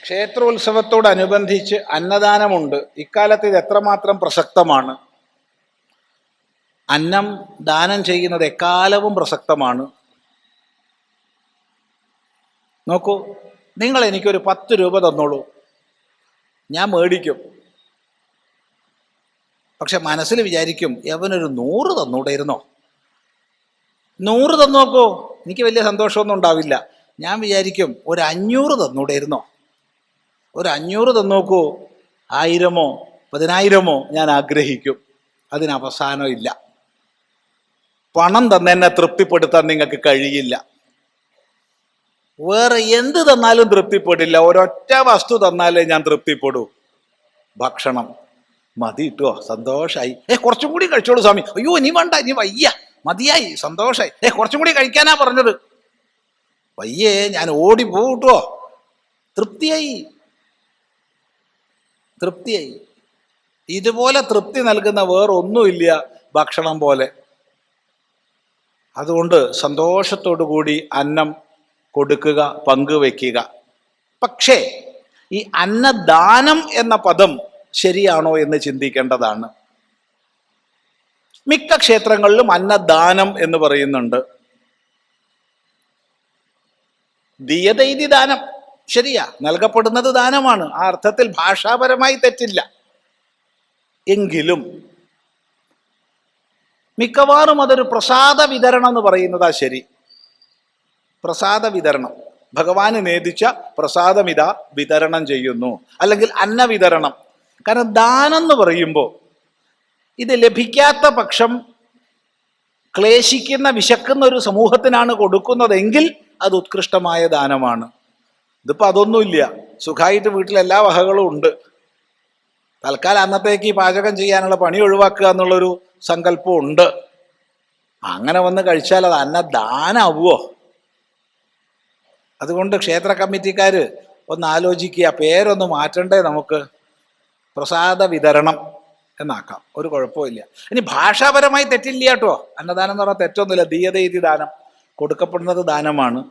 ക്ഷേത്രോത്സവത്തോടനുബന്ധിച്ച് അന്നദാനമുണ്ട്. ഇക്കാലത്ത് ഇത് എത്രമാത്രം പ്രസക്തമാണ്? അന്നം ദാനം ചെയ്യുന്നത് എക്കാലവും പ്രസക്തമാണ്. നോക്കൂ, നിങ്ങൾ എനിക്കൊരു 10 രൂപ തന്നോളൂ, ഞാൻ മേടിക്കും. പക്ഷെ മനസ്സിൽ വിചാരിക്കും, യവനൊരു 100 തന്നൂടായിരുന്നോ? 100 തന്നോക്കോ, എനിക്ക് വലിയ സന്തോഷമൊന്നും ഉണ്ടാവില്ല. ഞാൻ വിചാരിക്കും, ഒരു 500 തന്നൂടായിരുന്നോ? ഒരു 500 തന്നോക്കൂ, 1000മോ 10,000മോ ഞാൻ ആഗ്രഹിക്കും. അതിനവസാനമില്ല. പണം തന്നെ തൃപ്തിപ്പെടുത്താൻ നിങ്ങൾക്ക് കഴിയില്ല. വേറെ എന്ത് തന്നാലും തൃപ്തിപ്പെടില്ല. ഒരൊറ്റ വസ്തു തന്നാലേ ഞാൻ തൃപ്തിപ്പെടൂ. ഭക്ഷണം മതി കിട്ടുമോ, സന്തോഷായി. കുറച്ചും കൂടി കഴിച്ചോളൂ സ്വാമി. അയ്യോ ഇനി വേണ്ട, ഇനി വയ്യ, മതിയായി, സന്തോഷായി. കുറച്ചും കൂടി കഴിക്കാനാ പറഞ്ഞത്. വയ്യേ, ഞാൻ ഓടി പോട്ടോ. തൃപ്തിയായി. ഇതുപോലെ തൃപ്തി നൽകുന്ന വേറൊന്നുമില്ല ഭക്ഷണം പോലെ. അതുകൊണ്ട് സന്തോഷത്തോടു കൂടി അന്നം കൊടുക്കുക, പങ്കുവെക്കുക. പക്ഷേ ഈ അന്നദാനം എന്ന പദം ശരിയാണോ എന്ന് ചിന്തിക്കേണ്ടതാണ്. മിക്ക ക്ഷേത്രങ്ങളിലും അന്നദാനം എന്ന് പറയുന്നുണ്ട്. ദിയതൈതി ദാനം ശരിയാ, നൽകപ്പെടുന്നത് ദാനമാണ്. ആ അർത്ഥത്തിൽ ഭാഷാപരമായി തെറ്റില്ല. എങ്കിലും മിക്കവാറും അതൊരു പ്രസാദ വിതരണം എന്ന് പറയുന്നതാ ശരി. പ്രസാദ വിതരണം, ഭഗവാന് നേദിച്ച പ്രസാദമിത വിതരണം ചെയ്യുന്നു, അല്ലെങ്കിൽ അന്നവിതരണം. കാരണം ദാനം എന്ന് പറയുമ്പോൾ ഇത് ലഭിക്കാത്ത പക്ഷം ക്ലേശിക്കുന്ന, വിശക്കുന്ന ഒരു സമൂഹത്തിനാണ് കൊടുക്കുന്നതെങ്കിൽ അത് ഉത്കൃഷ്ടമായ ദാനമാണ്. ഇതിപ്പോൾ അതൊന്നുമില്ല. സുഖമായിട്ട് വീട്ടിൽ എല്ലാ വകകളും ഉണ്ട്. തൽക്കാലം അന്നത്തേക്ക് ഈ പാചകം ചെയ്യാനുള്ള പണി ഒഴിവാക്കുക എന്നുള്ളൊരു സങ്കല്പം ഉണ്ട്. അങ്ങനെ വന്ന് കഴിച്ചാൽ അത് അന്നദാനാവുമോ? അതുകൊണ്ട് ക്ഷേത്ര കമ്മിറ്റിക്കാർ ഒന്ന് ആലോചിക്കുക, പേരൊന്ന് മാറ്റണ്ടേ നമുക്ക്? പ്രസാദ വിതരണം എന്നാക്കാം, ഒരു കുഴപ്പമില്ല. ഇനി ഭാഷാപരമായി തെറ്റില്ല കേട്ടോ. അന്നദാനം എന്ന് പറഞ്ഞാൽ തെറ്റൊന്നുമില്ല. ദീയതൈതി ദാനം, കൊടുക്കപ്പെടുന്നത് ദാനമാണ്.